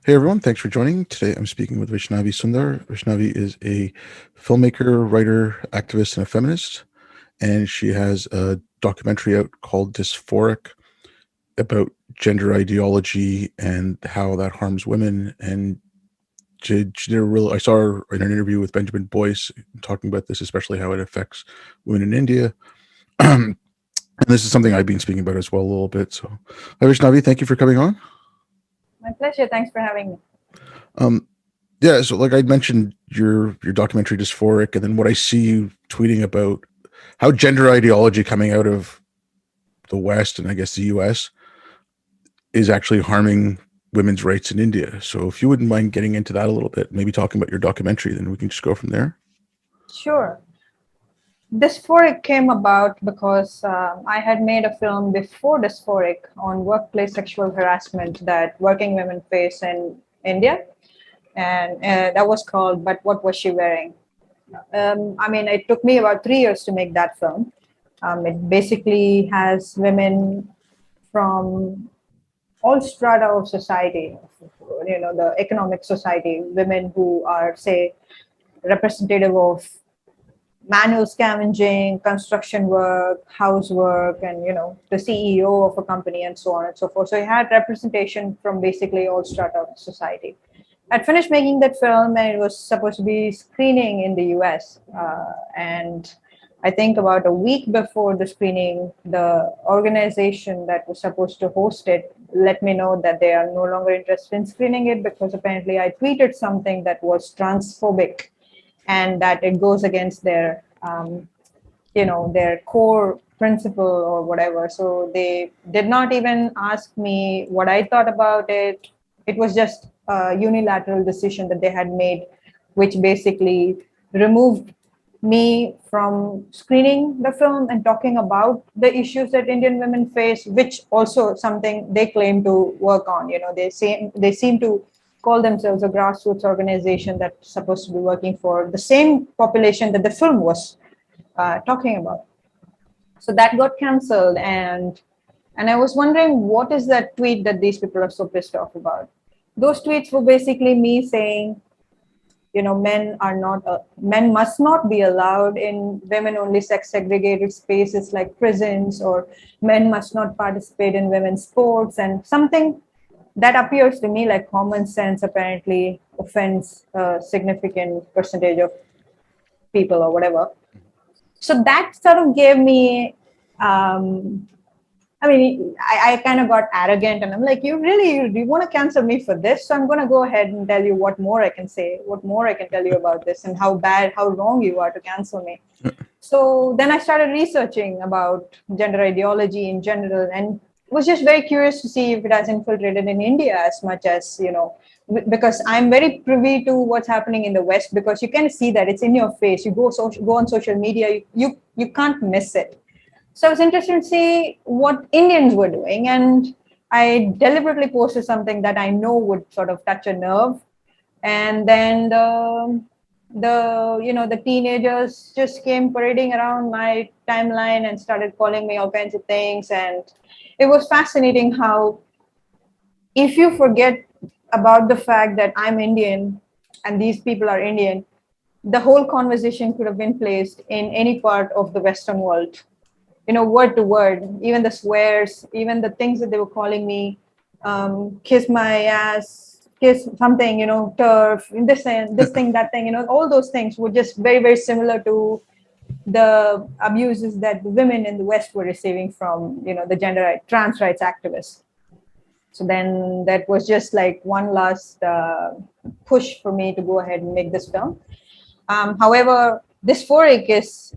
Hey everyone, thanks for joining. Today I'm speaking with Vaishnavi Sundar. Vaishnavi is a filmmaker, writer, activist, and a feminist. And she has a documentary out called Dysphoric about gender ideology and how that harms women. And she did a real, I saw her in an interview with Benjamin Boyce talking about this, especially how it affects women in India. And this is something I've been speaking about as well a little bit. So, hi Vaishnavi, thank you for coming on. My pleasure. Thanks for having me. Um, Yeah, so like I mentioned, your documentary Dysphoric, and then what I see you tweeting about how gender ideology coming out of the West and I guess the US is actually harming women's rights in India. So if you wouldn't mind getting into that a little bit, maybe talking about your documentary, then we can just go from there. Sure. Dysphoric came about because I had made a film before Dysphoric on workplace sexual harassment that working women face in India. And that was called But What Was She Wearing? It took me about 3 years to make that film. It basically has women from all strata of society, the economic society, women who are, say, representative of manual scavenging, construction work, housework, and the CEO of a company, and so on and so forth. So he had representation from basically all strata of society. I'd finished making that film, and it was supposed to be screening in the US. And I think about a week before the screening, the organization that was supposed to host it let me know that they are no longer interested in screening it because apparently I tweeted something that was transphobic and that it goes against their core principle or whatever. So they did not even ask me what I thought about it. It was just a unilateral decision that they had made, which basically removed me from screening the film and talking about the issues that Indian women face, which also something they claim to work on. They seem to call themselves a grassroots organization that's supposed to be working for the same population that the film was talking about. So that got cancelled, and I was wondering what is that tweet that these people are so pissed off about. Those tweets were basically me saying, men must not be allowed in women only sex segregated spaces like prisons, or men must not participate in women's sports, and something that appears to me like common sense apparently offends a significant percentage of people or whatever. So that sort of gave me um, I kind of got arrogant, and I'm like, you want to cancel me for this? So I'm going to go ahead and tell you what more I can say, what more I can tell you about this, and how bad, how wrong you are to cancel me. So then I started researching about gender ideology in general, and was just very curious to see if it has infiltrated in India as much as, because I'm very privy to what's happening in the West, because you can see that it's in your face. You go on social media, you can't miss it. So I was interested to see what Indians were doing, and I deliberately posted something that I know would sort of touch a nerve. And then the teenagers just came parading around my timeline and started calling me all kinds of things. And it was fascinating how, if you forget about the fact that I'm Indian and these people are Indian, the whole conversation could have been placed in any part of the Western world, word to word, even the swears, even the things that they were calling me, kiss my ass, kiss something, turf, this thing, that thing, all those things were just very, very similar to the abuses that the women in the West were receiving from, the trans rights activists. So then that was just like one last push for me to go ahead and make this film. However, Dysphoric is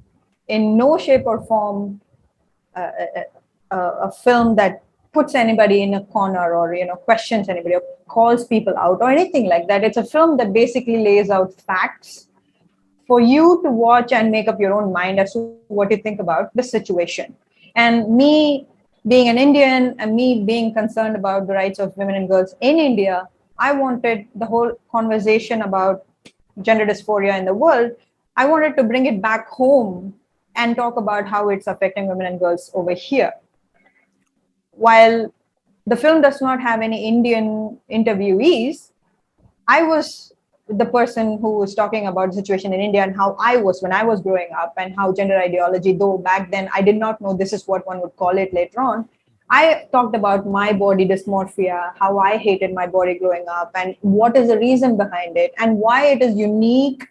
in no shape or form a film that puts anybody in a corner, or questions anybody, or calls people out or anything like that. It's a film that basically lays out facts for you to watch and make up your own mind as to what you think about the situation. And me being an Indian, and me being concerned about the rights of women and girls in India, I wanted the whole conversation about gender dysphoria in the world, I wanted to bring it back home and talk about how it's affecting women and girls over here. While the film does not have any Indian interviewees, I was the person who was talking about the situation in India and how I was when I was growing up, and how gender ideology, though back then I did not know this is what one would call it later on. I talked about my body dysmorphia, how I hated my body growing up, and what is the reason behind it, and why it is unique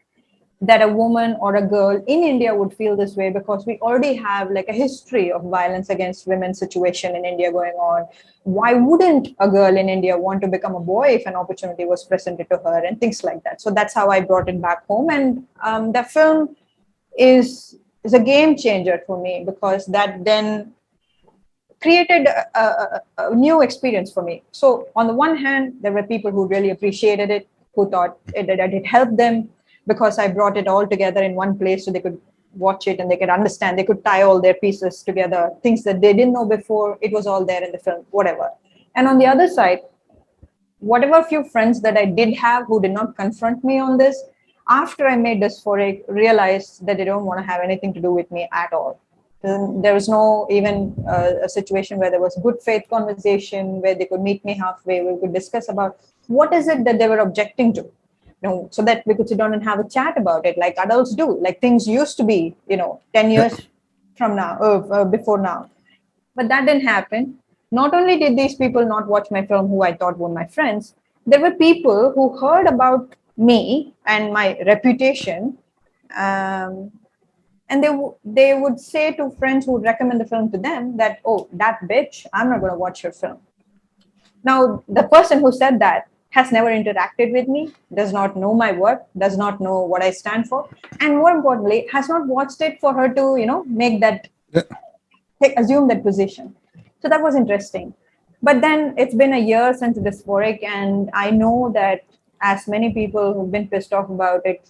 that a woman or a girl in India would feel this way, because we already have like a history of violence against women situation in India going on. Why wouldn't a girl in India want to become a boy if an opportunity was presented to her, and things like that? So that's how I brought it back home, and the film is a game changer for me, because that then created a new experience for me. So on the one hand, there were people who really appreciated it, who thought that it helped them, because I brought it all together in one place so they could watch it and they could understand, they could tie all their pieces together, things that they didn't know before, it was all there in the film, whatever. And on the other side, whatever few friends that I did have who did not confront me on this, after I made Dysphoric, realized that they don't want to have anything to do with me at all. There was no even a situation where there was good faith conversation, where they could meet me halfway, we could discuss about what is it that they were objecting to, so that we could sit down and have a chat about it like adults do, like things used to be, 10 Yeah. years from now, before now. But that didn't happen. Not only did these people not watch my film, who I thought were my friends, there were people who heard about me and my reputation, um, and they would say to friends who would recommend the film to them that, oh, that bitch, I'm not going to watch your film. Now, the person who said that has never interacted with me, does not know my work, does not know what I stand for, and more importantly, has not watched it for her to, make that, Yeah. assume that position. So that was interesting. But then it's been a year since Dysphoric, and I know that as many people who've been pissed off about it,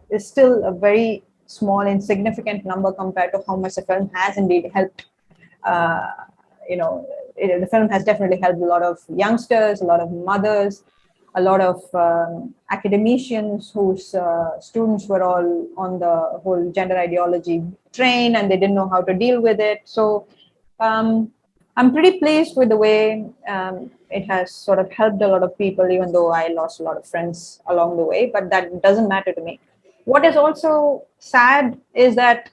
is still a very small, insignificant number compared to how much the film has indeed helped. Uh, the film has definitely helped a lot of youngsters, a lot of mothers, a lot of academicians whose students were all on the whole gender ideology train and they didn't know how to deal with it. So um, I'm pretty pleased with the way it has sort of helped a lot of people, even though I lost a lot of friends along the way, but that doesn't matter to me. What is also sad is that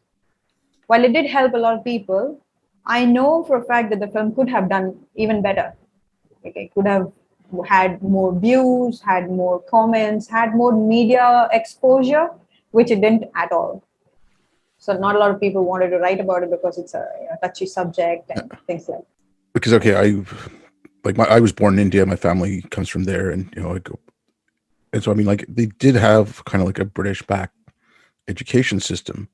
while it did help a lot of people, I know for a fact that the film could have done even better. Like it could have had more views, had more comments, had more media exposure, which it didn't at all. So not a lot of people wanted to write about it because it's a touchy subject and things like that. Because okay, I was born in India. My family comes from there, and I go. And so I mean, like they did have kind of like a British back education system,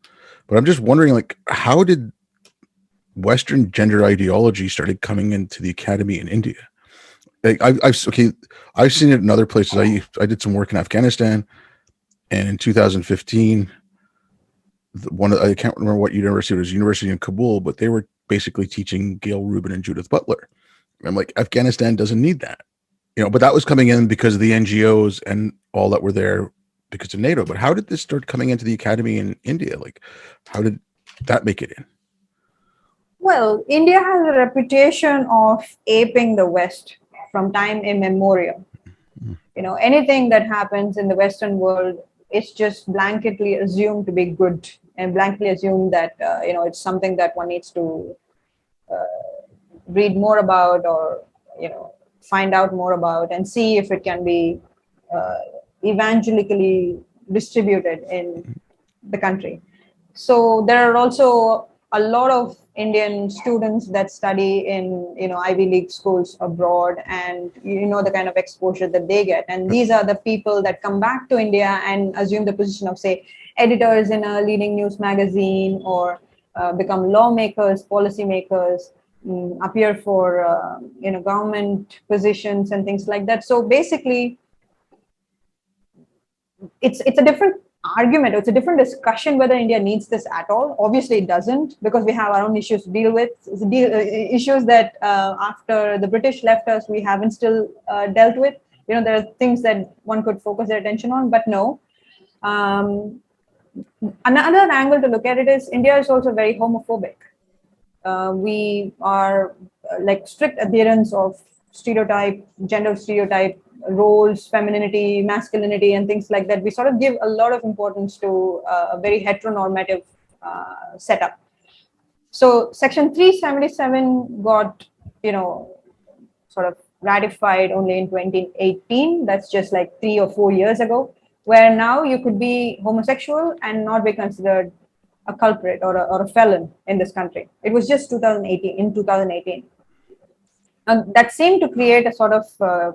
but I'm just wondering, like, how did Western gender ideology started coming into the academy in India? Like, I've seen it in other places. I did some work in Afghanistan, and in 2015, I can't remember what university it was, university in Kabul, but they were basically teaching Gail Rubin and Judith Butler. And I'm like, Afghanistan doesn't need that, but that was coming in because of the NGOs and all that were there because of NATO. But how did this start coming into the academy in India? Like, how did that make it in? Well, India has a reputation of aping the West from time immemorial. Anything that happens in the Western world is just blanketly assumed to be good, and blankly assumed that it's something that one needs to read more about, or find out more about and see if it can be uh, evangelically distributed in the country. So there are also a lot of Indian students that study in Ivy League schools abroad, and the kind of exposure that they get. And these are the people that come back to India and assume the position of, say, editors in a leading news magazine, or become lawmakers, policymakers, appear for government positions and things like that. So basically, it's a different argument. It's a different discussion whether India needs this at all. Obviously, it doesn't, because we have our own issues to deal with. Issues that after the British left us, we haven't still dealt with. There are things that one could focus their attention on, but no. Another angle to look at it is India is also very homophobic. We are like strict adherents of gender stereotype roles, femininity, masculinity, and things like that. We sort of give a lot of importance to a very heteronormative setup. So Section 377 got, sort of ratified only in 2018. That's just like 3 or 4 years ago, where now you could be homosexual and not be considered a culprit or a felon in this country. It was just 2018, in 2018. That seemed to create a sort of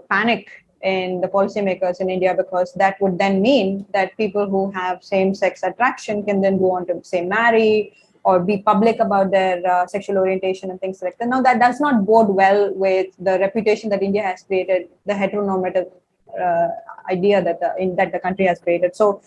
panic in the policymakers in India, because that would then mean that people who have same-sex attraction can then go on to, say, marry or be public about their sexual orientation and things like that. Now, that does not bode well with the reputation that India has created, the heteronormative uh, idea that that the country has created. So,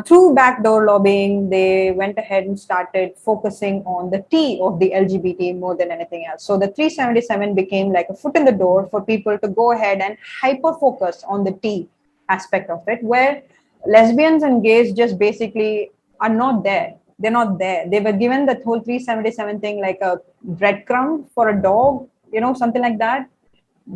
through backdoor lobbying, they went ahead and started focusing on the T of the LGBT more than anything else. So the 377 became like a foot in the door for people to go ahead and hyper focus on the T aspect of it, where lesbians and gays just basically are not there. They're not there. They were given the whole 377 thing like a breadcrumb for a dog, something like that,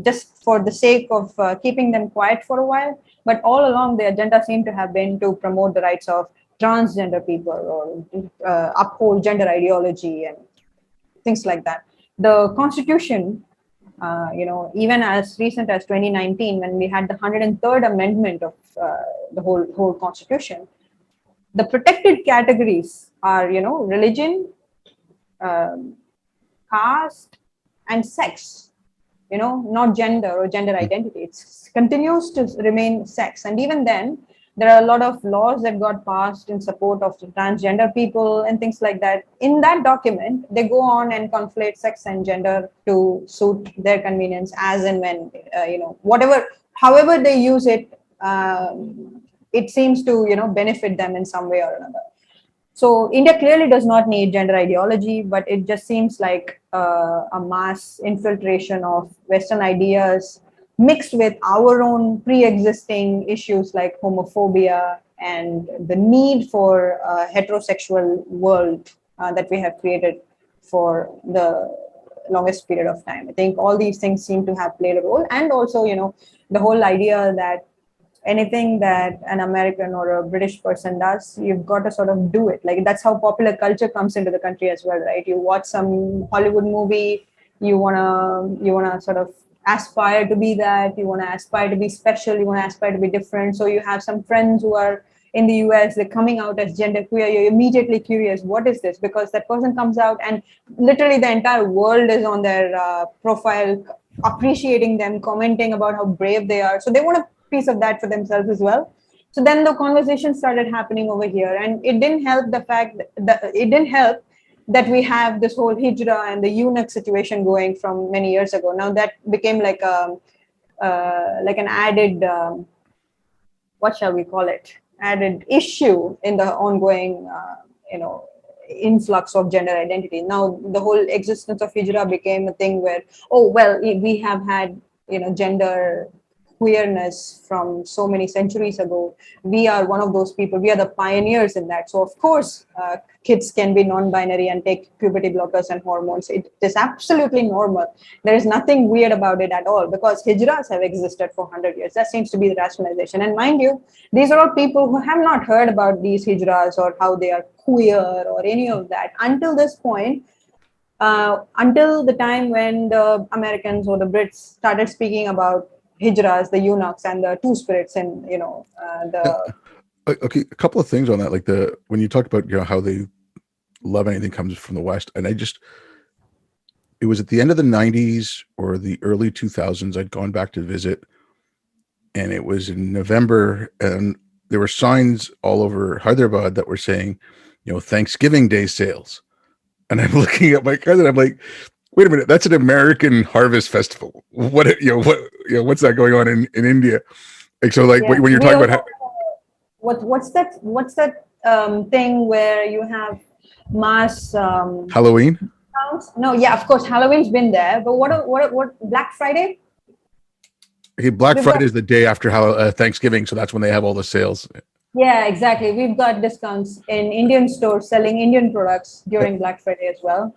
just for the sake of keeping them quiet for a while. But all along, the agenda seemed to have been to promote the rights of transgender people or uphold gender ideology and things like that. The Constitution, even as recent as 2019, when we had the 103rd Amendment of the whole Constitution, the protected categories are, religion, um, caste, and sex. Not gender or gender identity. It continues to remain sex. And even then, there are a lot of laws that got passed in support of transgender people and things like that. In that document, they go on and conflate sex and gender to suit their convenience as and when, whatever, however they use it, it seems to, benefit them in some way or another. So India clearly does not need gender ideology, but it just seems like a mass infiltration of Western ideas mixed with our own pre-existing issues like homophobia and the need for a heterosexual world that we have created for the longest period of time. I think all these things seem to have played a role, and also, the whole idea that anything that an American or a British person does, you've got to sort of do it. Like, that's how popular culture comes into the country as well, right? You watch some Hollywood movie, you wanna sort of aspire to be that, you wanna aspire to be special, you wanna aspire to be different. So you have some friends who are in the US, they're coming out as gender queer, you're immediately curious, what is this? Because that person comes out and literally the entire world is on their profile, appreciating them, commenting about how brave they are. So they want to piece of that for themselves as well. So then the conversation started happening over here, and it didn't help the fact that it didn't help that we have this whole Hijra and the eunuch situation going from many years ago. Now that became like like an added what shall we call it? Added issue in the ongoing influx of gender identity. Now the whole existence of Hijra became a thing where, oh well, we have had gender queerness from so many centuries ago. We are one of those people. We are the pioneers in that. So of course, kids can be non-binary and take puberty blockers and hormones. It is absolutely normal. There is nothing weird about it at all, because hijras have existed for 100 years. That seems to be the rationalization. And mind you, these are all people who have not heard about these hijras or how they are queer or any of that until this point. Until the time when the Americans or the Brits started speaking about hijras, the eunuchs, and the two spirits, and Yeah. the Okay, a couple of things on that. Like when you talked about how they love anything comes from the West, and it was at the end of the '90s or the early 2000s. I'd gone back to visit, and it was in November, and there were signs all over Hyderabad that were saying, Thanksgiving Day sales. And I'm looking at my cousin. I'm like, wait a minute, that's an American harvest festival. What's that going on in India? Like, so like yeah. when you're We talking also about what's that thing where you have mass Halloween, counts? No, yeah, of course, Halloween's been there, but what Black Friday? okay, Black We've got Friday is the day after Thanksgiving, so that's when they have all the sales. Yeah, exactly. We've got discounts in Indian stores selling Indian products Yep. during Black Friday as well.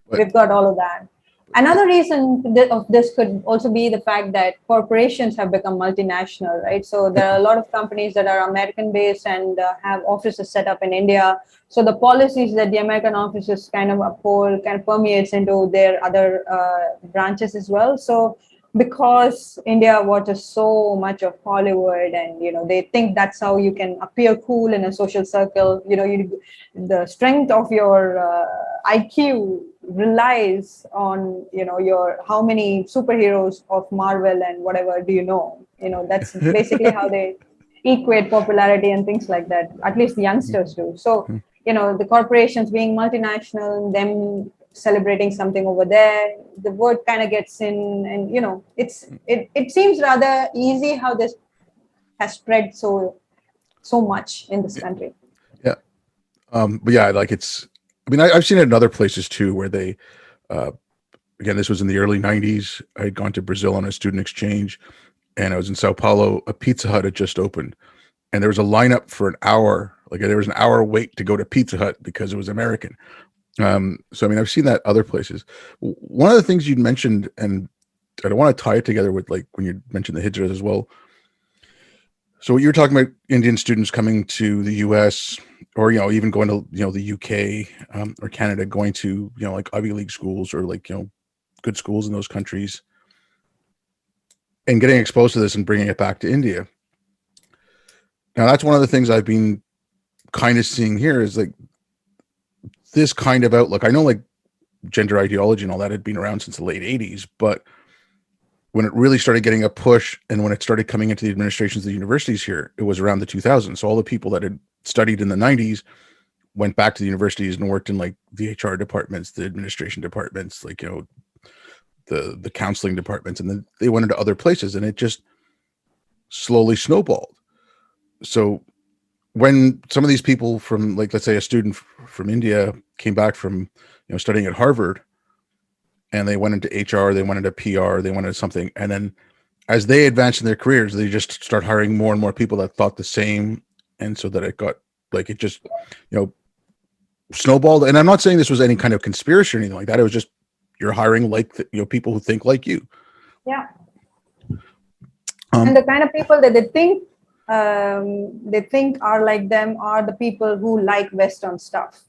But We've got all of that. Another reason of this could also be the fact that corporations have become multinational, right? So Yeah. there are a lot of companies that are American based and have offices set up in India. So the policies that the American offices kind of uphold kind of permeates into their other branches as well. So because India watches so much of Hollywood, and they think that's how you can appear cool in a social circle. The strength of your IQ relies on your how many superheroes of Marvel and whatever do you know. That's basically how they equate popularity and things like that. At least the youngsters do. So the corporations being multinational, them celebrating something over there, the word kind of gets in, and it seems rather easy how this has spread so much in this country. Yeah. But yeah, like I mean, I've seen it in other places too, where uh, again, this was in the early 90s. I had gone to Brazil on a student exchange, and I was in Sao Paulo. A Pizza Hut had just opened, and there was a lineup for an hour. Like there was an hour wait to go to Pizza Hut because it was American. So I mean, I've seen that other places. One of the things you'd mentioned, and I don't want to tie it together with like when you mentioned the hijras as well. So you're talking about Indian students coming to the U.S. or even going to the U.K. Or Canada, going to like Ivy League schools or like good schools in those countries, and getting exposed to this and bringing it back to India. Now that's one of the things I've been kind of seeing here is like this kind of outlook. I know like gender ideology and all that had been around since the late 80s, but when it really started getting a push and when it started coming into the administrations of the universities here, it was around the 2000s. So all the people that had studied in the 90s went back to the universities and worked in like the HR departments, the administration departments, like the counseling departments, and then they went into other places, and it just slowly snowballed. So when some of these people from, like, let's say a student from India came back from studying at Harvard, and they went into HR, they went into PR, they went into something, and then as they advanced in their careers, they just start hiring more and more people that thought the same, and so that it got like it just snowballed. And I'm not saying this was any kind of conspiracy or anything like that. It was just you're hiring like people who think like you. Yeah. And Um, the kind of people that they think are like them are the people who like Western stuff,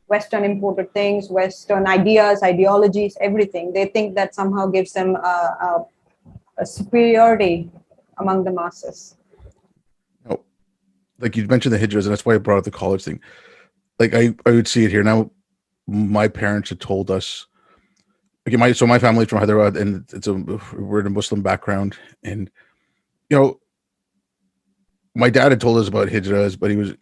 Western imported things, Western ideas, ideologies, everything. They think that somehow gives them a superiority among the masses. like you mentioned the hijras, and that's why I brought up the college thing. Like I would see it here now. My parents had told us. Okay, my family's from Hyderabad, and we're in a Muslim background, and you know my dad had told us about hijras, but he was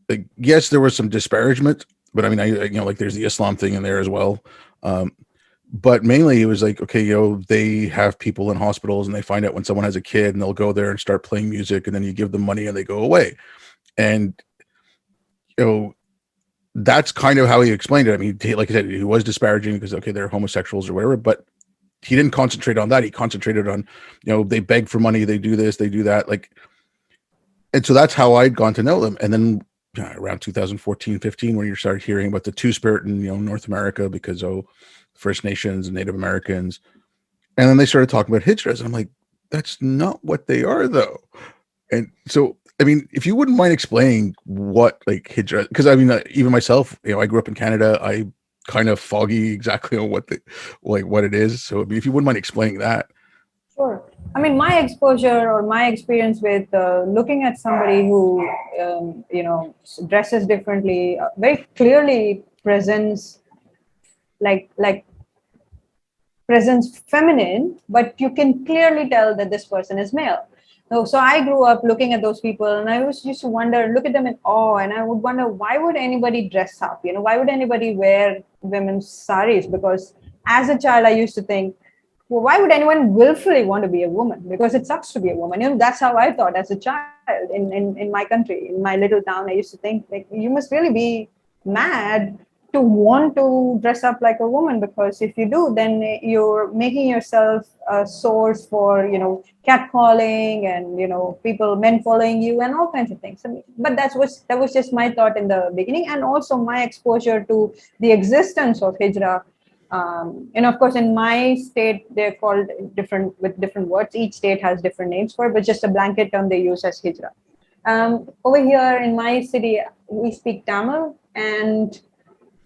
like, yes, there was some disparagement, but I mean, like there's the Islam thing in there as well. Um, but mainly it was like, okay, they have people in hospitals and they find out when someone has a kid and they'll go there and start playing music, and then you give them money and they go away. And, you know, that's kind of how he explained it. I mean, like I said, he was disparaging because, okay, they're homosexuals or whatever, but he didn't concentrate on that. He concentrated on, they beg for money, they do this, they do that. Like, and so that's how I'd gone to know them. And then around 2014, 15, when you started hearing about the two spirit in, North America, because, First Nations and Native Americans. And then they started talking about hijras. I'm like, that's not what they are though. And so, I mean, if you wouldn't mind explaining what like hijra, because I mean, even myself, I grew up in Canada. I kind of foggy exactly on what it is. So if you wouldn't mind explaining that. Sure. I mean, my exposure or my experience with looking at somebody who, dresses differently, very clearly presents like presents feminine, but you can clearly tell that this person is male. So I grew up looking at those people, and I was used to wonder, look at them in awe, and I would wonder, why would anybody dress up? Why would anybody wear women's saris? Because as a child, I used to think, well, why would anyone willfully want to be a woman? Because it sucks to be a woman. That's how I thought as a child in my country, in my little town. I used to think, like, you must really be mad to want to dress up like a woman, because if you do, then you're making yourself a source for catcalling and men following you and all kinds of things. But that was just my thought in the beginning, and also my exposure to the existence of hijra Of course, in my state, they're called different with different words. Each state has different names for it, but just a blanket term they use as Hijra. Over here in my city, we speak Tamil, and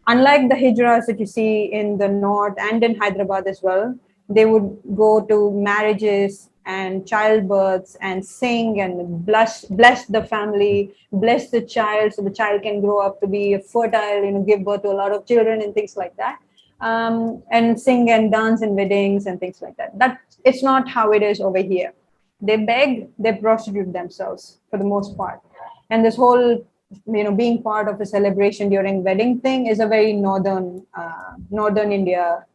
unlike the hijras that you see in the north and in Hyderabad as well, they would go to marriages and childbirths and sing and bless the family, bless the child, so the child can grow up to be fertile, give birth to a lot of children and things like that, and sing and dance in weddings and things like that. That it's not how it is over here. They beg, they prostitute themselves for the most part, and this whole being part of a celebration during wedding thing is a very northern India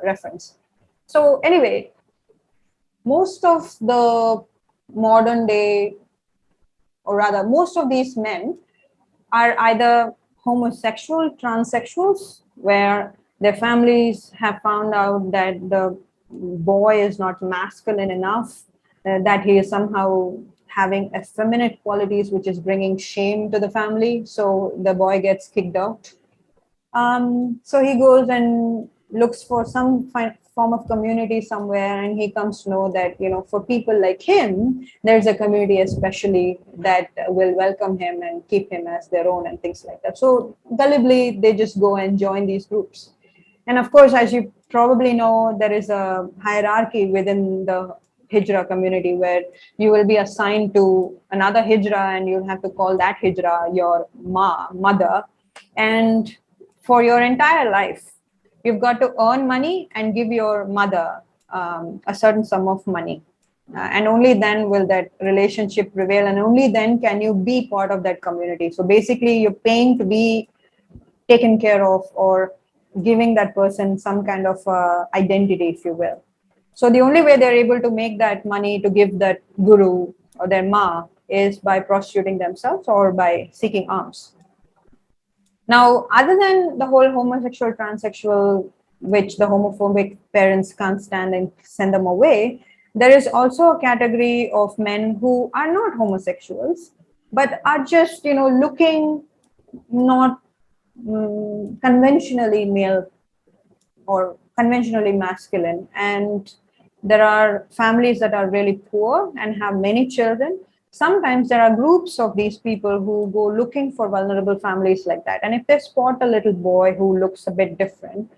reference. So anyway, most of the modern day, or rather most of these men, are either homosexual transsexuals, where their families have found out that the boy is not masculine enough, that he is somehow having effeminate qualities, which is bringing shame to the family. So the boy gets kicked out. So he goes and looks for some form of community somewhere, and he comes to know that for people like him, there's a community especially that will welcome him and keep him as their own and things like that. So gullibly, they just go and join these groups. And of course, as you probably know, there is a hierarchy within the Hijra community where you will be assigned to another Hijra, and you'll have to call that Hijra your mother. And for your entire life, you've got to earn money and give your mother a certain sum of money. And only then will that relationship prevail, and only then can you be part of that community. So basically, you're paying to be taken care of, or giving that person some kind of identity, if you will. So the only way they're able to make that money to give that guru or their ma is by prostituting themselves or by seeking alms. Now, other than the whole homosexual, transsexual, which the homophobic parents can't stand and send them away, there is also a category of men who are not homosexuals, but are just, looking not conventionally male or conventionally masculine. And there are families that are really poor and have many children. Sometimes there are groups of these people who go looking for vulnerable families like that. And if they spot a little boy who looks a bit different,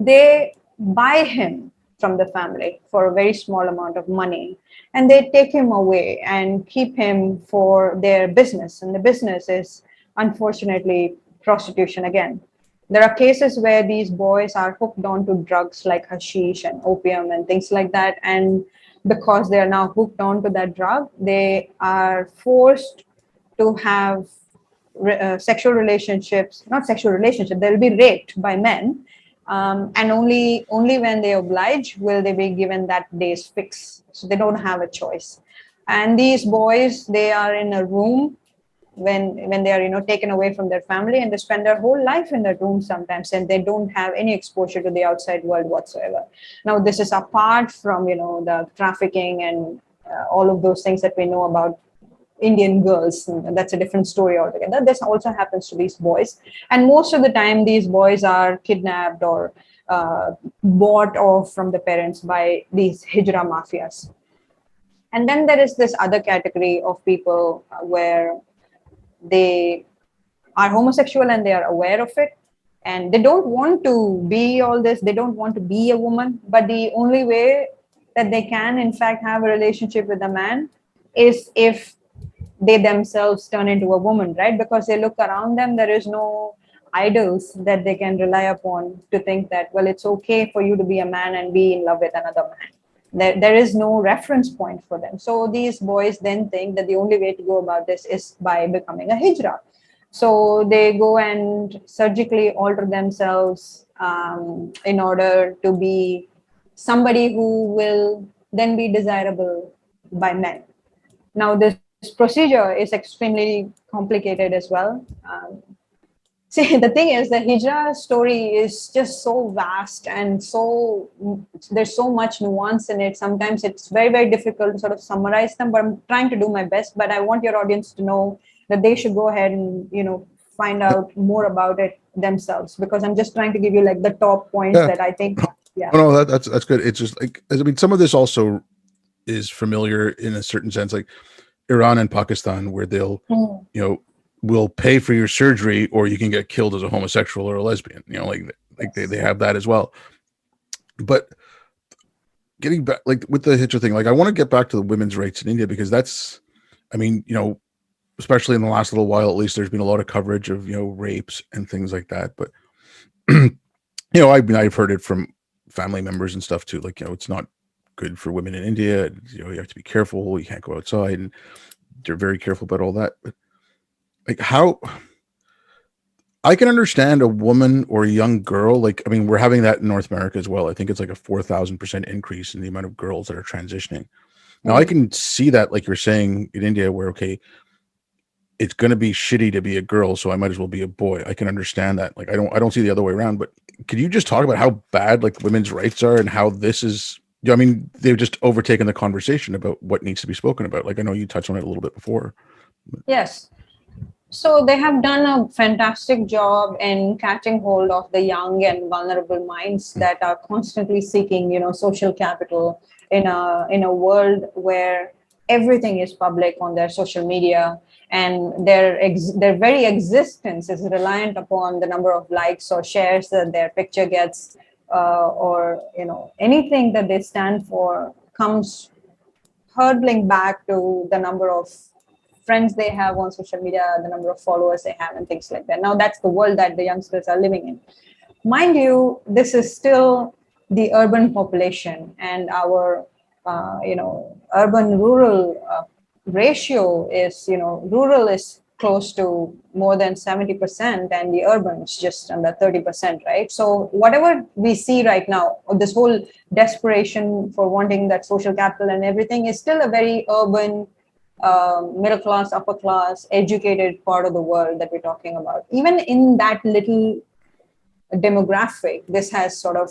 they buy him from the family for a very small amount of money, and they take him away and keep him for their business. And the business is, unfortunately, prostitution again. There are cases where these boys are hooked onto drugs like hashish and opium and things like that. And because they are now hooked onto that drug, they are forced to have sexual relationships, not sexual relationships, they'll be raped by men. And only when they oblige will they be given that day's fix. So they don't have a choice. And these boys, they are in a room when they are taken away from their family, and they spend their whole life in that room sometimes, and they don't have any exposure to the outside world whatsoever. Now this is apart from the trafficking and all of those things that we know about Indian girls. And that's a different story altogether. This also happens to these boys, and most of the time these boys are kidnapped or bought off from the parents by these hijra mafias. And then there is this other category of people where they are homosexual and they are aware of it, and they don't want to be all this, they don't want to be a woman, but the only way that they can in fact have a relationship with a man is if they themselves turn into a woman, right? Because they look around them, there is no idols that they can rely upon to think that, well, it's okay for you to be a man and be in love with another man. There is no reference point for them. So these boys then think that the only way to go about this is by becoming a hijra. So they go and surgically alter themselves in order to be somebody who will then be desirable by men. Now, this procedure is extremely complicated as well. See, the thing is, the Hijra story is just so vast, and there's so much nuance in it. Sometimes it's very, very difficult to sort of summarize them, but I'm trying to do my best. But I want your audience to know that they should go ahead and, find out more about it themselves, because I'm just trying to give you like the top points Yeah. that I think. Yeah. Oh, no, that's good. It's just like, I mean, some of this also is familiar in a certain sense, like Iran and Pakistan, where they'll, Mm. you know, will pay for your surgery, or you can get killed as a homosexual or a lesbian. Like they Yes. have that as well. But getting back, like with the Hijra thing, like I want to get back to the women's rights in India, because that's, I mean, especially in the last little while, at least, there's been a lot of coverage of rapes and things like that. But I mean, I've heard it from family members and stuff too. Like, it's not good for women in India. You have to be careful. You can't go outside, and they're very careful about all that. But like, how I can understand a woman or a young girl. Like, I mean, we're having that in North America as well. I think it's like a 4,000% increase in the amount of girls that are transitioning. Now, I Mm. can see that, like you're saying, in India, where okay, it's going to be shitty to be a girl, so I might as well be a boy. I can understand that. Like, I don't see the other way around. But could you just talk about how bad like women's rights are, and how this is? I mean, they've just overtaken the conversation about what needs to be spoken about. Like, I know you touched on it a little bit before. Yes. So they have done a fantastic job in catching hold of the young and vulnerable minds that are constantly seeking, social capital in a world where everything is public on their social media, and their very existence is reliant upon the number of likes or shares that their picture gets, or anything that they stand for comes hurtling back to the number of friends they have on social media, the number of followers they have, and things like that. Now, that's the world that the youngsters are living in. Mind you, this is still the urban population, and our, urban rural ratio is, rural is close to more than 70%, and the urban is just under 30%, right? So whatever we see right now, this whole desperation for wanting that social capital and everything, is still a very urban, middle class, upper class, educated part of the world that we're talking about. Even in that little demographic, this has sort of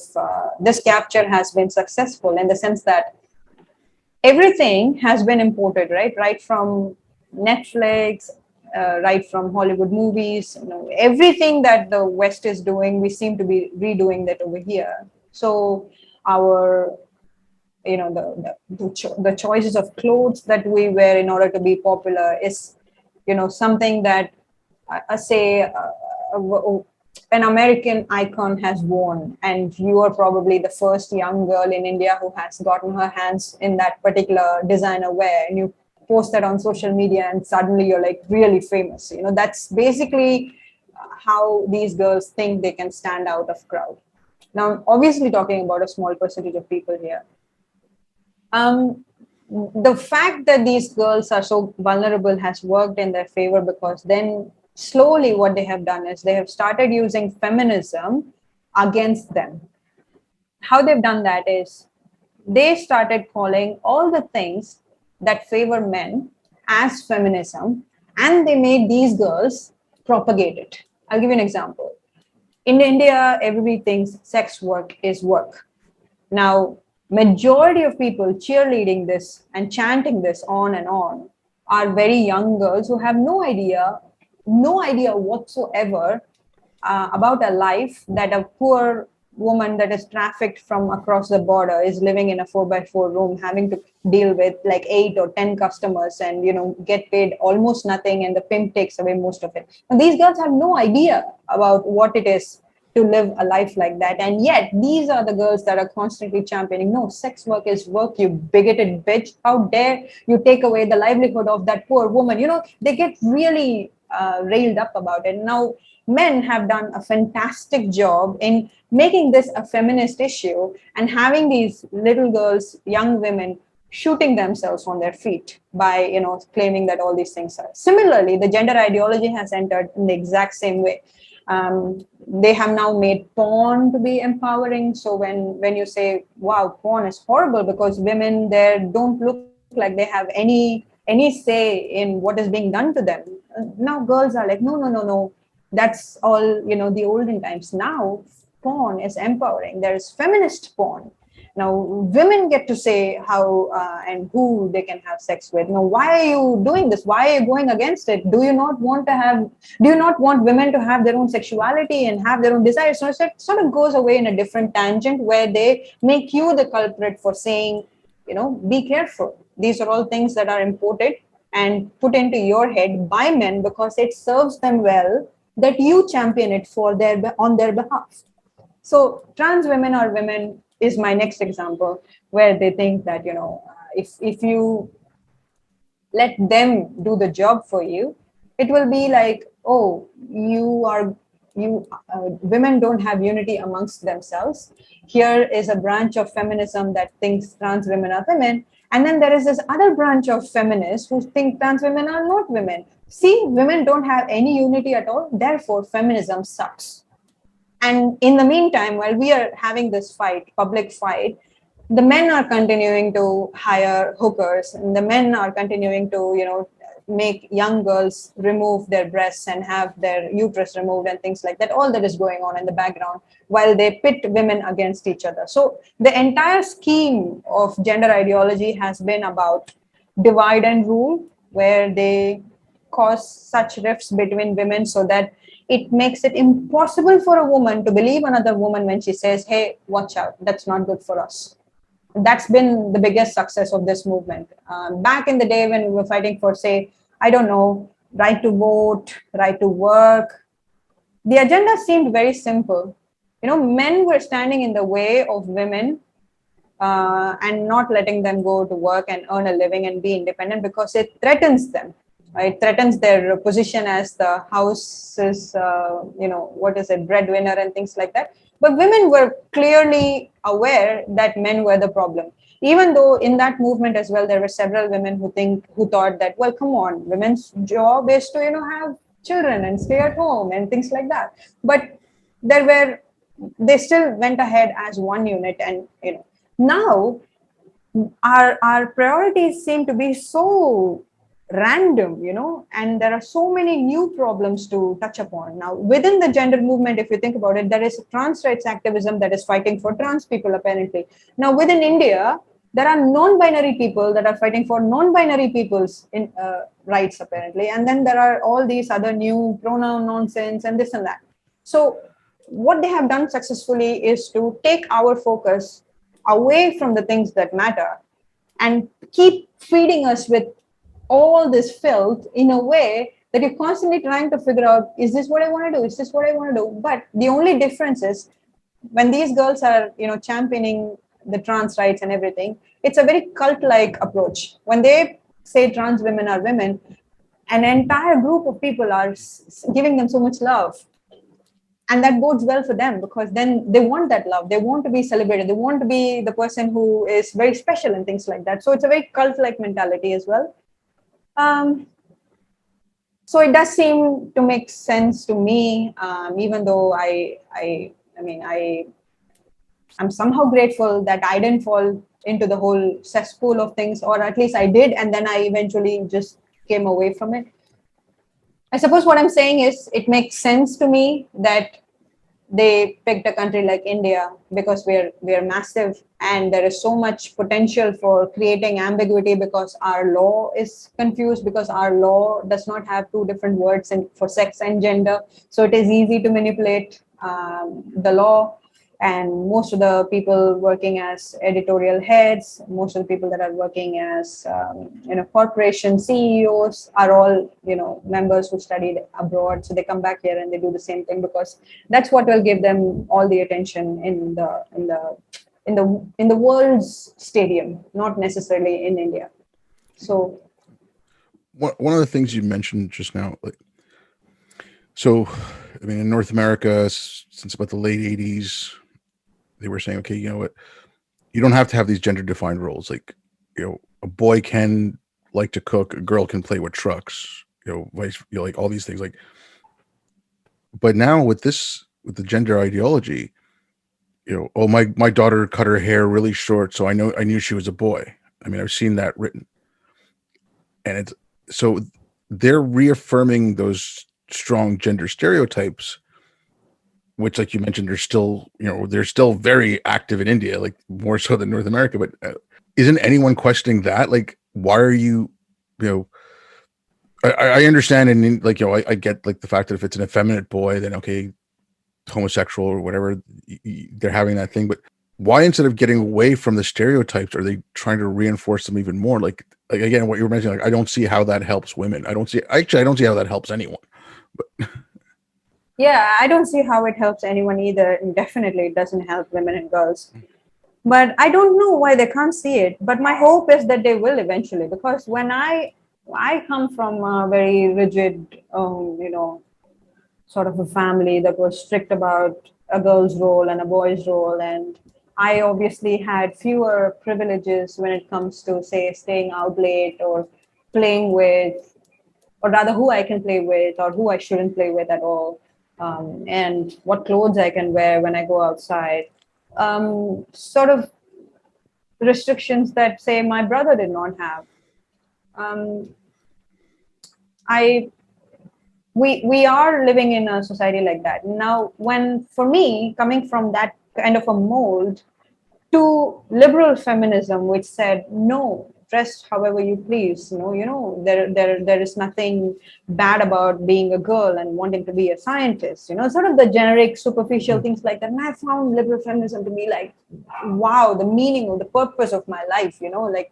this capture has been successful in the sense that everything has been imported, right from Netflix, right from Hollywood movies. Everything that the West is doing, we seem to be redoing that over here. So our, the choices of clothes that we wear in order to be popular is, something that say an American icon has worn, and you are probably the first young girl in India who has gotten her hands in that particular designer wear, and you post that on social media, and suddenly you're like really famous. That's basically how these girls think they can stand out of crowd. Now, I'm obviously talking about a small percentage of people here. The fact that these girls are so vulnerable has worked in their favor, because then slowly what they have done is they have started using feminism against them. How they've done that is they started calling all the things that favor men as feminism, and they made these girls propagate it. I'll give you an example. In India, everybody thinks sex work is work. Now, majority of people cheerleading this and chanting this on and on are very young girls who have no idea whatsoever about a life that a poor woman that is trafficked from across the border is living in a 4x4 room, having to deal with like 8 or 10 customers, and get paid almost nothing, and the pimp takes away most of it. And these girls have no idea about what it is to live a life like that, and yet these are the girls that are constantly championing, no, sex work is work, you bigoted bitch, how dare you take away the livelihood of that poor woman. They get really railed up about it. Now, men have done a fantastic job in making this a feminist issue, and having these little girls, young women, shooting themselves on their feet by claiming that all these things are. Similarly, the gender ideology has entered in the exact same way. They have now made porn to be empowering. So when you say, wow, porn is horrible because women there don't look like they have any say in what is being done to them, now girls are like, no, no, no, no, that's all the olden times. Now porn is empowering. There is feminist porn, Now, women get to say how and who they can have sex with. Now, why are you doing this? Why are you going against it? Do you not want to have? Do you not want women to have their own sexuality and have their own desires? So it sort of goes away in a different tangent where they make you the culprit for saying, be careful. These are all things that are imported and put into your head by men because it serves them well that you champion it for their on their behalf. So trans women or women is my next example where they think that if you let them do the job for you, it will be like, oh, you women don't have unity amongst themselves. Here is a branch of feminism that thinks trans women are women, and then there is this other branch of feminists who think trans women are not women. See, women don't have any unity at all, therefore feminism sucks. And in the meantime, while we are having this fight, public fight, the men are continuing to hire hookers, and the men are continuing to, make young girls remove their breasts and have their uterus removed and things like that. All that is going on in the background while they pit women against each other. So the entire scheme of gender ideology has been about divide and rule, where they cause such rifts between women so that it makes it impossible for a woman to believe another woman when she says, hey, watch out, that's not good for us. That's been the biggest success of this movement. Back in the day when we were fighting for, say, I don't know, right to vote, right to work, the agenda seemed very simple. Men were standing in the way of women and not letting them go to work and earn a living and be independent because it threatens them. It threatens their position as the house's, what is it, breadwinner and things like that. But women were clearly aware that men were the problem. Even though in that movement as well, there were several women who thought that, well, come on, women's job is to, have children and stay at home and things like that. But they still went ahead as one unit, and now our priorities seem to be so random, and there are so many new problems to touch upon. Now, within the gender movement, if you think about it, there is trans rights activism that is fighting for trans people, apparently. Now, within India, there are non-binary people that are fighting for non-binary people's rights, apparently. And then there are all these other new pronoun nonsense and this and that. So what they have done successfully is to take our focus away from the things that matter and keep feeding us with all this filth in a way that you're constantly trying to figure out, is this what I want to do? Is this what I want to do? But the only difference is when these girls are, championing the trans rights and everything, it's a very cult-like approach. When they say trans women are women, an entire group of people are giving them so much love. And that bodes well for them because then they want that love. They want to be celebrated. They want to be the person who is very special and things like that. So it's a very cult-like mentality as well. So it does seem to make sense to me, even though I'm somehow grateful that I didn't fall into the whole cesspool of things, or at least I did, and then I eventually just came away from it. I suppose what I'm saying is it makes sense to me that they picked a country like India because we're massive and there is so much potential for creating ambiguity because our law is confused, because our law does not have two different words for sex and gender. So it is easy to manipulate the law. And most of the people working as editorial heads, most of the people that are working as corporation CEOs are all members who studied abroad. So they come back here and they do the same thing because that's what will give them all the attention in the world's stadium, not necessarily in India. So one of the things you mentioned just now, so I mean, in North America, since about the late '80s, they were saying, okay, you know what, you don't have to have these gender defined roles. Like, a boy can like to cook, a girl can play with trucks, like all these things. Like, but now with the gender ideology, oh, my daughter cut her hair really short, so I knew she was a boy. I mean, I've seen that written, and it's so they're reaffirming those strong gender stereotypes which, like you mentioned, are still, they're still very active in India, like more so than North America. But isn't anyone questioning that? Like, why are you, you know, I understand, and like, I get like the fact that if it's an effeminate boy, then okay, homosexual or whatever, they're having that thing. But why, instead of getting away from the stereotypes, are they trying to reinforce them even more? Like again, what you were mentioning, like I don't see how that helps women. I don't see how that helps anyone. But Yeah, I don't see how it helps anyone either. And definitely, it doesn't help women and girls. But I don't know why they can't see it. But my hope is that they will eventually, because when I come from a very rigid, sort of a family that was strict about a girl's role and a boy's role, and I obviously had fewer privileges when it comes to, say, staying out late or playing with, or rather who I can play with or who I shouldn't play with at all, and what clothes I can wear when I go outside. Sort of restrictions that, say, my brother did not have. Um, I we are living in a society like that now. When, for me, coming from that kind of a mold to liberal feminism, which said no, dress however you please, there is nothing bad about being a girl and wanting to be a scientist, sort of the generic superficial things like that. And I found liberal feminism to be like, wow, the meaning or the purpose of my life, like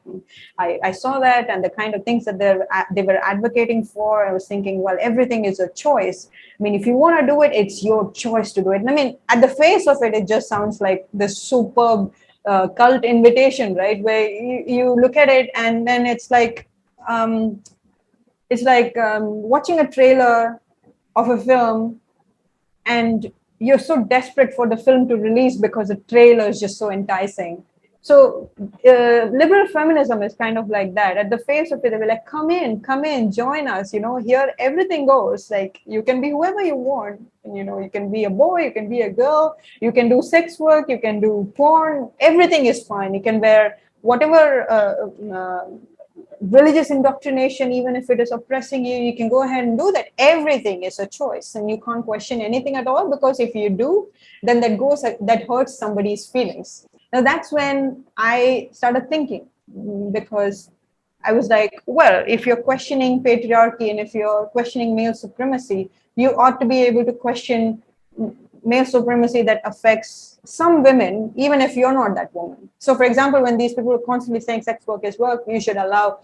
I saw that, and the kind of things that they were advocating for. I was thinking, well, everything is a choice. I mean, if you want to do it, it's your choice to do it. And I mean, at the face of it, it just sounds like this superb cult invitation, right? Where you look at it, and then um, it's like watching a trailer of a film, and you're so desperate for the film to release because the trailer is just so enticing. So liberal feminism is kind of like that. At the face of it, they were like, come in, join us. Here everything goes. Like, you can be whoever you want. You can be a boy, you can be a girl, you can do sex work, you can do porn. Everything is fine. You can wear whatever religious indoctrination, even if it is oppressing you, you can go ahead and do that. Everything is a choice, and you can't question anything at all, because if you do, then that hurts somebody's feelings. Now that's when I started thinking, because I was like, well, if you're questioning patriarchy and if you're questioning male supremacy, you ought to be able to question male supremacy that affects some women, even if you're not that woman. So, for example, when these people are constantly saying sex work is work, you should allow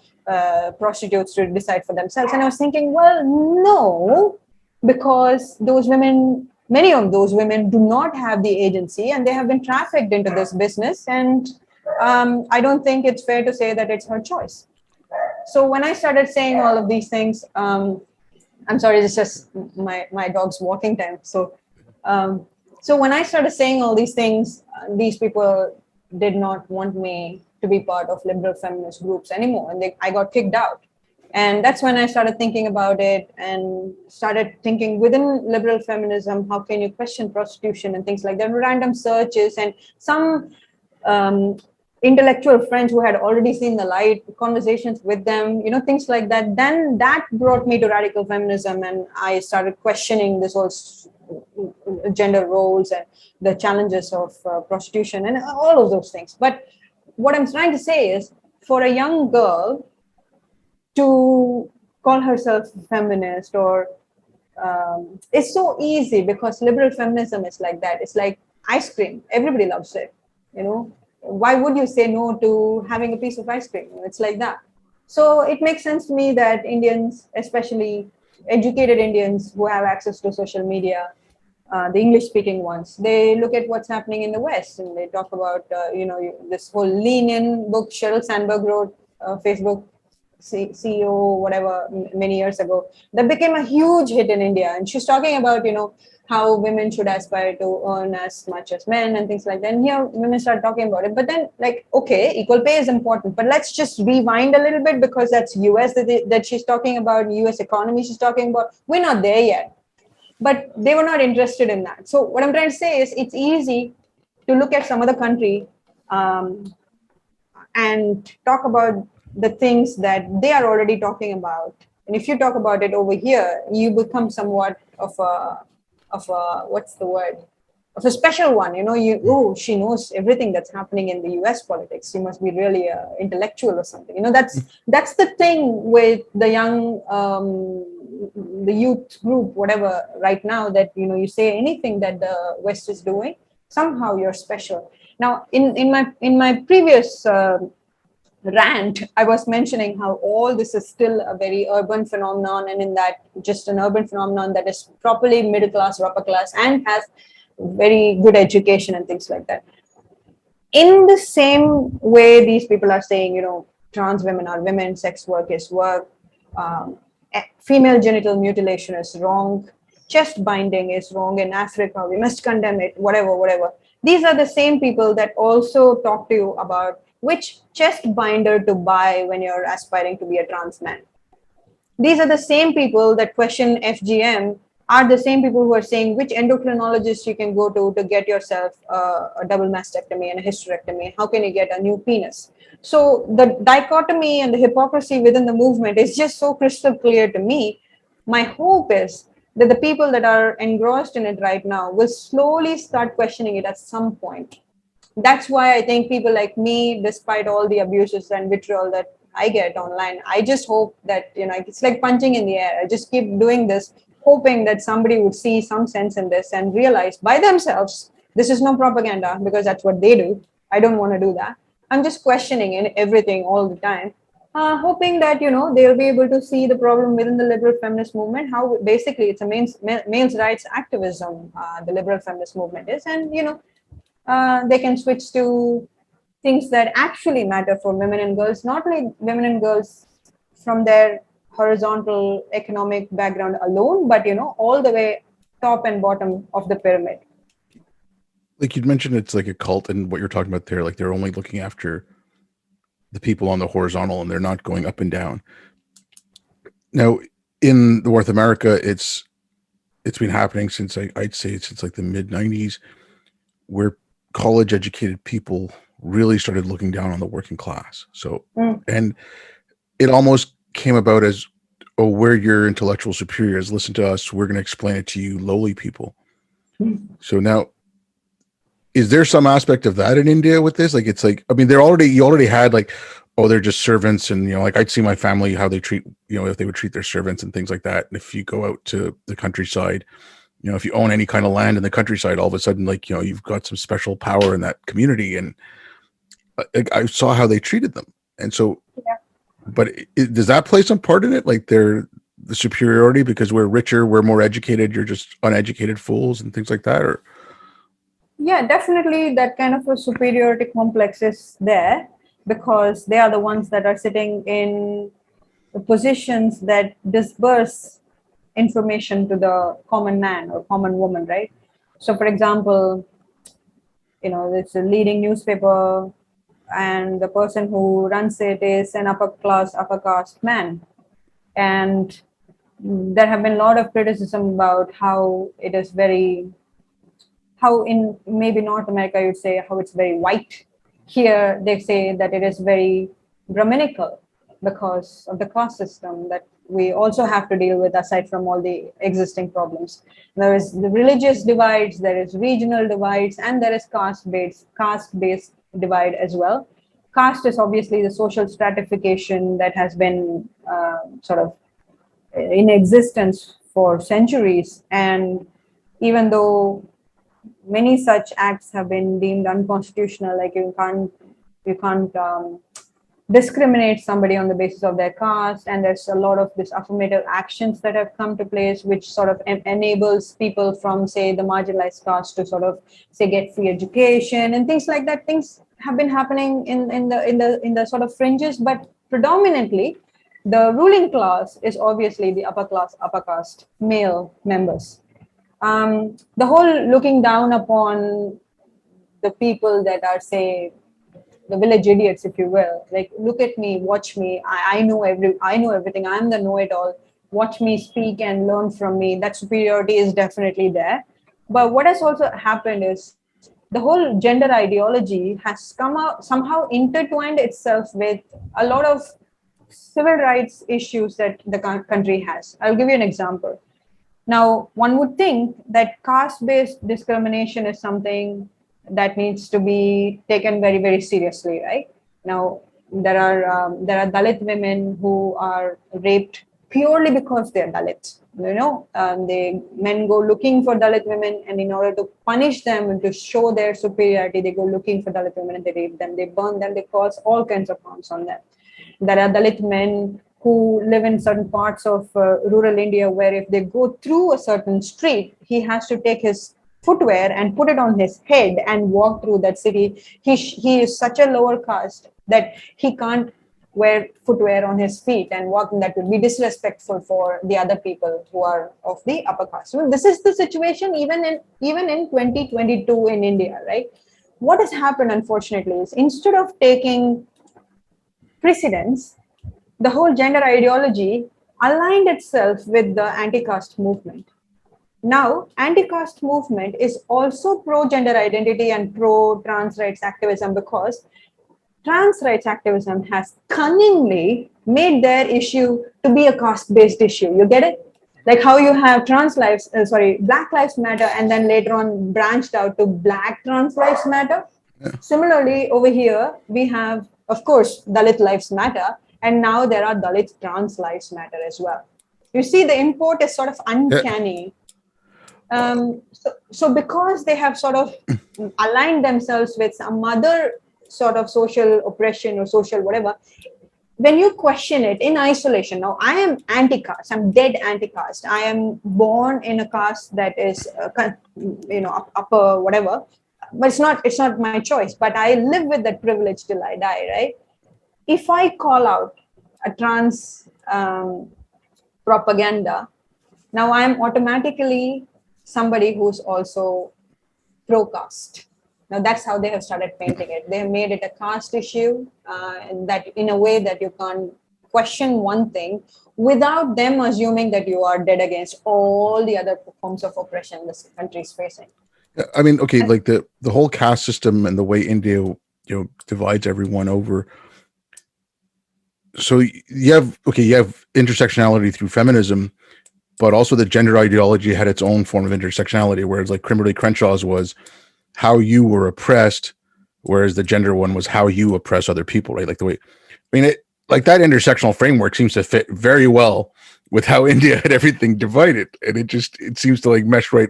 prostitutes to decide for themselves. And I was thinking, well, no, because those women, many of those women do not have the agency, and they have been trafficked into this business. And I don't think it's fair to say that it's her choice. So when I started saying all of these things, I'm sorry, it's just my dog's walking time. Um, so when I started saying all these things, these people did not want me to be part of liberal feminist groups anymore, and I got kicked out. And that's when I started thinking about it, and started thinking, within liberal feminism, how can you question prostitution and things like that? Random searches, and some um, intellectual friends who had already seen the light, conversations with them, things like that. Then that brought me to radical feminism, and I started questioning this whole gender roles and the challenges of prostitution and all of those things. But what I'm trying to say is, for a young girl to call herself feminist, or it's so easy, because liberal feminism is like that. It's like ice cream. Everybody loves it. Why would you say no to having a piece of ice cream? It's like that. So it makes sense to me that Indians, especially educated Indians who have access to social media, the English-speaking ones, they look at what's happening in the West, and they talk about, this whole Lean In book Sheryl Sandberg wrote, Facebook CEO, whatever, many years ago, that became a huge hit in India. And she's talking about, how women should aspire to earn as much as men and things like that. And here women start talking about it. But then, like, okay, equal pay is important, but let's just rewind a little bit, because that's US that she's talking about, US economy she's talking about. We're not there yet. But they were not interested in that. So what I'm trying to say is, it's easy to look at some other country and talk about the things that they are already talking about. And if you talk about it over here, you become somewhat of a what's the word, of a special one. She knows everything that's happening in the US politics. She must be really intellectual or something. That's the thing with the young, the youth group, whatever, right now, that you say anything that the West is doing, somehow you're special. Now, in my previous rant, I was mentioning how all this is still a very urban phenomenon, and in that, just an urban phenomenon that is properly middle class or upper class and has very good education and things like that. In the same way, these people are saying, trans women are women, sex work is work, female genital mutilation is wrong, chest binding is wrong in Africa, we must condemn it, whatever, whatever. These are the same people that also talk to you about which chest binder to buy when you're aspiring to be a trans man. These are the same people that question FGM, are the same people who are saying which endocrinologist you can go to get yourself a double mastectomy and a hysterectomy. How can you get a new penis? So the dichotomy and the hypocrisy within the movement is just so crystal clear to me. My hope is that the people that are engrossed in it right now will slowly start questioning it at some point. That's why I think people like me, despite all the abuses and vitriol that I get online, I just hope that, it's like punching in the air. I just keep doing this, hoping that somebody would see some sense in this and realize by themselves, this is no propaganda, because that's what they do. I don't want to do that. I'm just questioning everything all the time, hoping that, they'll be able to see the problem within the liberal feminist movement, how basically it's a males rights activism, the liberal feminist movement is. And, they can switch to things that actually matter for women and girls, not only women and girls from their horizontal economic background alone, but all the way top and bottom of the pyramid. Like you'd mentioned, it's like a cult, and what you're talking about there, like they're only looking after the people on the horizontal and they're not going up and down. Now, in North America, it's been happening since I'd say since like the mid 90s, where college educated people really started looking down on the working class. So, and it almost came about as, oh, we're your intellectual superiors. Listen to us. We're going to explain it to you lowly people. So now, is there some aspect of that in India with this? Like, it's like, I mean, you already had like, oh, they're just servants. And, like I'd see my family, how they treat, if they would treat their servants and things like that. And if you go out to the countryside, if you own any kind of land in the countryside, all of a sudden, like, you've got some special power in that community. And I saw how they treated them. And so, yeah. But does that play some part in it? Like the superiority because we're richer, we're more educated, you're just uneducated fools and things like that? Or yeah, definitely that kind of a superiority complex is there, because they are the ones that are sitting in the positions that disperse information to the common man or common woman, right? So for example, it's a leading newspaper, and the person who runs it is an upper caste man. And there have been a lot of criticism about how it is how in maybe North America you'd say how it's very white. Here they say that it is very Brahminical because of the caste system that we also have to deal with, aside from all the existing problems. There is the religious divides, there is regional divides, and there is caste-based divide as well. Caste is obviously the social stratification that has been sort of in existence for centuries, and even though many such acts have been deemed unconstitutional, like you can't discriminate somebody on the basis of their caste, and there's a lot of this affirmative actions that have come to place, which sort of enables people from, say, the marginalized caste to sort of say get free education and things like that. Things have been happening in the sort of fringes, but predominantly the ruling class is obviously the upper caste male members. The whole looking down upon the people that are, say, the village idiots, if you will, like, look at me, watch me, I know everything, I'm the know-it-all, watch me speak and learn from me. That superiority is definitely there. But what has also happened is the whole gender ideology has come out, somehow intertwined itself with a lot of civil rights issues that the country has. I'll give you an example. Now, one would think that caste-based discrimination is something that needs to be taken very, very seriously, right? Now, there are Dalit women who are raped purely because they're Dalits. The men go looking for Dalit women, and in order to punish them and to show their superiority, they go looking for Dalit women and they rape them, they burn them, they cause all kinds of harms on them. There are Dalit men who live in certain parts of rural India where if they go through a certain street, he has to take his footwear and put it on his head and walk through that city. He is such a lower caste that he can't wear footwear on his feet and walk, and that would be disrespectful for the other people who are of the upper caste. So this is the situation even in 2022 in India, right? What has happened, unfortunately, is instead of taking precedence, the whole gender ideology aligned itself with the anti-caste movement. Now, anti-caste movement is also pro-gender identity and pro-trans rights activism because trans rights activism has cunningly made their issue to be a caste-based issue. You get it? Like how you have Black Lives Matter, and then later on branched out to Black Trans Lives Matter. Yeah. Similarly, over here, we have, of course, Dalit Lives Matter, and now there are Dalit Trans Lives Matter as well. You see, the import is sort of Yeah. uncanny. So because they have sort of aligned themselves with some other sort of social oppression or social whatever, when you question it in isolation, now I am anti-caste, I'm dead anti-caste, I am born in a caste that is upper whatever, but it's not my choice, but I live with that privilege till I die, right? If I call out a trans propaganda, now I am automatically somebody who's also pro caste. Now that's how they have started painting it. They have made it a caste issue, and that in a way that you can't question one thing without them assuming that you are dead against all the other forms of oppression this country is facing. Yeah, I mean, okay, like the whole caste system and the way India, divides everyone over. So you have intersectionality through feminism, but also the gender ideology had its own form of intersectionality, whereas like Kimberly Crenshaw's was how you were oppressed, whereas the gender one was how you oppress other people, right? Like the way, I mean, like that intersectional framework seems to fit very well with how India had everything divided, and it seems to like mesh right.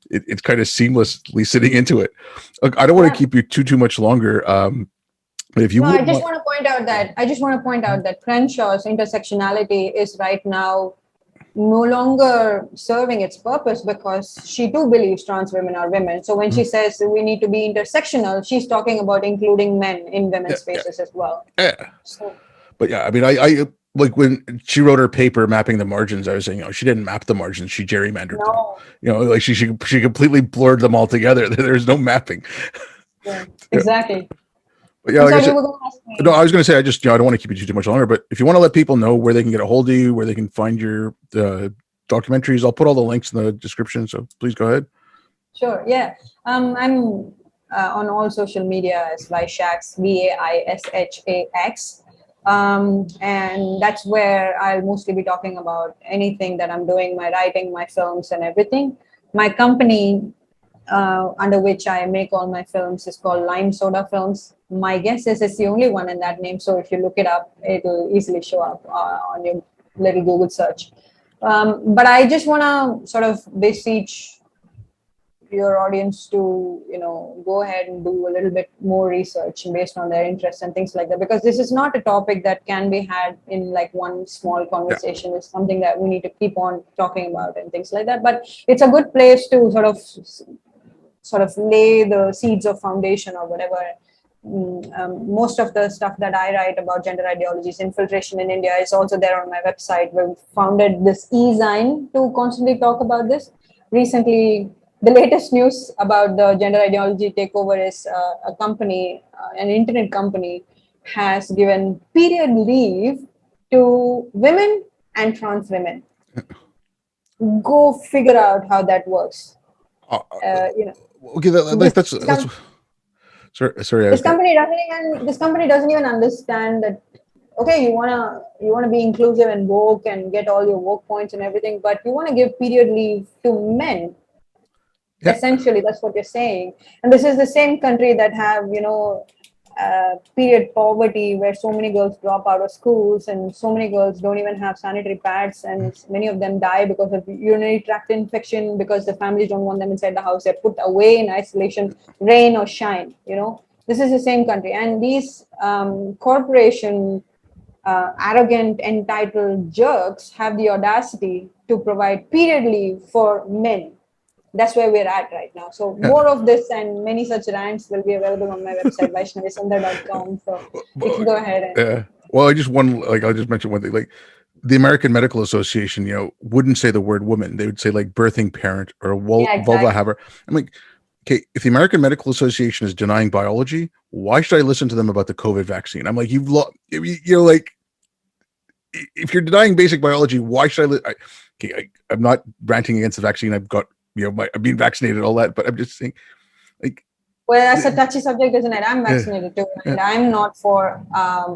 It's kind of seamlessly sitting into it. Look, I don't want to keep you too much longer. But if you I would just want to point out that Crenshaw's intersectionality is right now no longer serving its purpose because she too believes trans women are women. So when she says we need to be intersectional, she's talking about including men in women's spaces as well. Yeah. So, but yeah, I mean, I like when she wrote her paper mapping the margins, I was saying, she didn't map the margins, she gerrymandered them. Like she completely blurred them all together. There's no mapping. Yeah, exactly. But yeah, like I you said, were going to ask me. no, I was going to say, I don't want to keep you too much longer, but if you want to let people know where they can get a hold of you, where they can find your documentaries, I'll put all the links in the description. So please go ahead. Sure. Yeah. I'm on all social media as Vaishax, Vaishax. And that's where I'll mostly be talking about anything that I'm doing, my writing, my films, and everything. My company, under which I make all my films, is called Lime Soda Films. My guess is it's the only one in that name. So if you look it up, it'll easily show up on your little Google search. But I just want to sort of beseech your audience to go ahead and do a little bit more research based on their interests and things like that, because this is not a topic that can be had in like one small conversation. It's something that we need to keep on talking about and things like that, but it's a good place to sort of lay the seeds of foundation or whatever. Most of the stuff that I write about gender ideologies, infiltration in India, is also there on my website. We founded this e-zine to constantly talk about this. Recently, the latest news about the gender ideology takeover is a company, an internet company, has given period leave to women and trans women. Go figure out how that works. Okay, that's sorry. This company doesn't even understand that okay, you wanna be inclusive and woke and get all your woke points and everything, but you want to give period leave to men. Yeah, Essentially, that's what you're saying. And this is the same country that have, period poverty, where so many girls drop out of schools and so many girls don't even have sanitary pads, and many of them die because of urinary tract infection, because the families don't want them inside the house. They're put away in isolation, rain or shine. This is the same country, and these corporation arrogant, entitled jerks have the audacity to provide period leave for men. That's where we're at right now. So yeah. more of this and many such rants will be available on my website, vaishnavisundar.com. So you can go ahead and Well, I'll just mention one thing. Like the American Medical Association, wouldn't say the word woman. They would say like birthing parent or yeah, vulva exactly. haver. I'm like, okay, if the American Medical Association is denying biology, why should I listen to them about the COVID vaccine? I'm like, like, if you're denying basic biology, why should I'm not ranting against the vaccine. I've got, I've been vaccinated, all that, but I'm just saying, like, Well, that's a touchy subject, isn't it? I'm yeah, vaccinated too, yeah, and I'm not for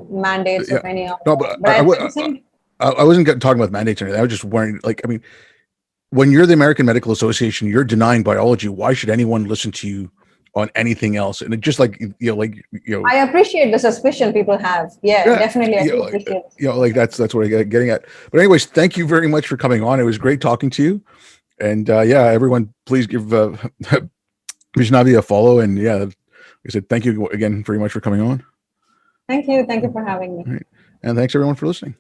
mandates yeah. of any of No, that. but But at the same, I wasn't talking about mandates or anything. I was just wondering, like, I mean, when you're the American Medical Association, you're denying biology. Why should anyone listen to you on anything else? And it just like, I appreciate the suspicion people have. Yeah, yeah, definitely, I do appreciate the like suspicion. that's what I'm getting at. But anyways, thank you very much for coming on. It was great talking to you. And yeah, everyone, please give Vaishnavi a follow. And yeah, like I said, thank you again very much for coming on. Thank you for having me. All right. And thanks everyone for listening.